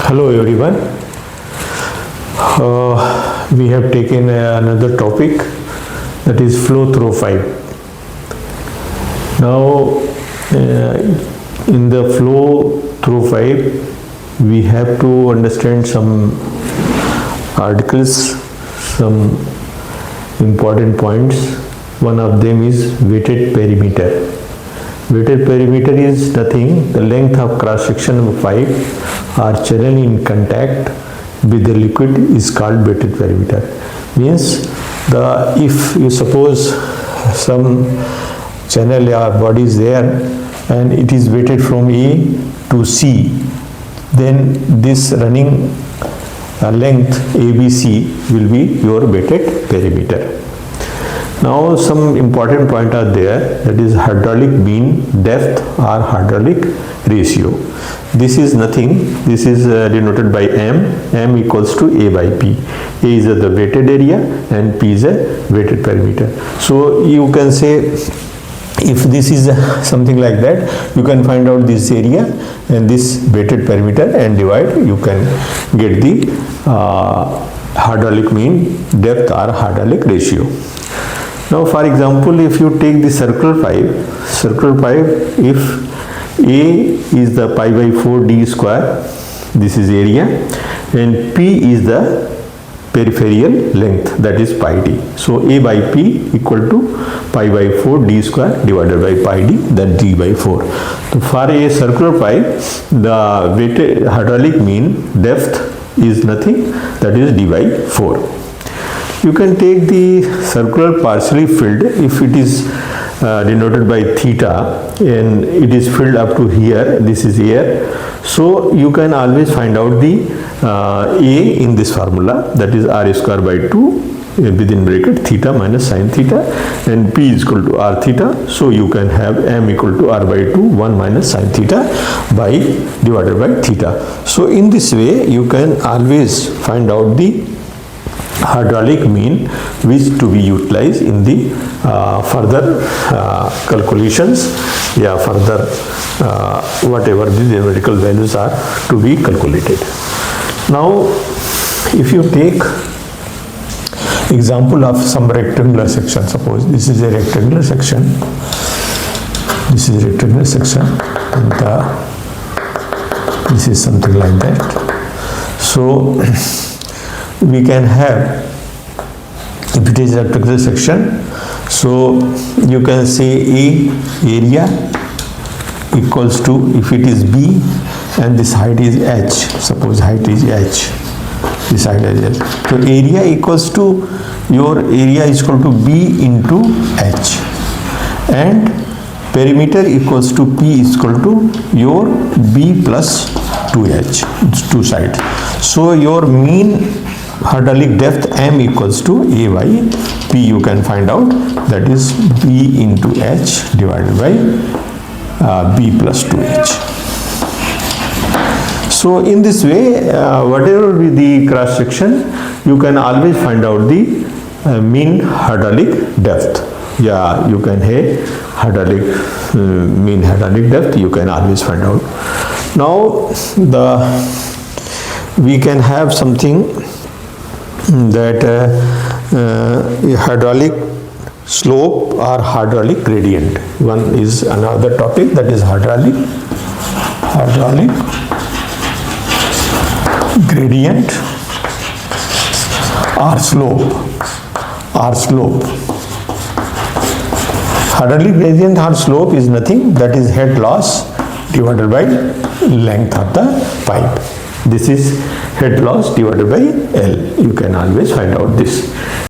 Hello everyone. We have taken another topic, that is flow through pipe. Now in the flow through pipe we have to understand some articles, some important points. One of them is weighted perimeter. Weighted perimeter is nothing, the length of cross section of a pipe or channel in contact with the liquid is called weighted perimeter. Means if you suppose some channel or body is there and it is weighted from A to C, then this running length ABC will be your weighted perimeter. Now some important points are there, that is hydraulic mean depth or hydraulic ratio. This is nothing, this is denoted by M equals to A by P. A is the weighted area and P is a weighted perimeter. So you can say, if this is something like that, you can find out this area and this weighted perimeter and divide, you can get the hydraulic mean depth or hydraulic ratio. Now for example, if you take the circular pipe, if A is the pi by 4 d square, this is area, and P is the peripheral length, that is pi d. So A by P equal to pi by 4 d square divided by pi d, that d by 4. So for a circular pipe, the weighted hydraulic mean depth is nothing, that is d by 4. You can take the circular partially filled, if it is denoted by theta and it is filled up to here, this is air. So you can always find out the A in this formula, that is r square by 2 within bracket theta minus sin theta, and P is equal to r theta. So you can have M equal to r by 2 1 minus sin theta by divided by theta. So in this way you can always find out the hydraulic mean which to be utilized in the further calculations, further whatever the numerical values are to be calculated. Now if you take example of some rectangular section, suppose this is a rectangular section, and this is something like that. So we can have, if it is a rectangular section, so you can say A area equals to, if it is B and this height is H, suppose height is H, this height is H. So area equals to, your area is equal to B into H, and perimeter equals to P is equal to your B plus 2H, two sides. So your mean hydraulic depth M equals to A by P, you can find out, that is B into H divided by B plus 2H. So in this way, whatever be the cross section, you can always find out the mean hydraulic depth. You can have mean hydraulic depth, you can always find out. Now we can have something that hydraulic slope or hydraulic gradient. One is another topic, that is hydraulic gradient or slope. Hydraulic gradient or slope is nothing, that is head loss divided by length of the pipe. This is head loss divided by L. You can always find out this.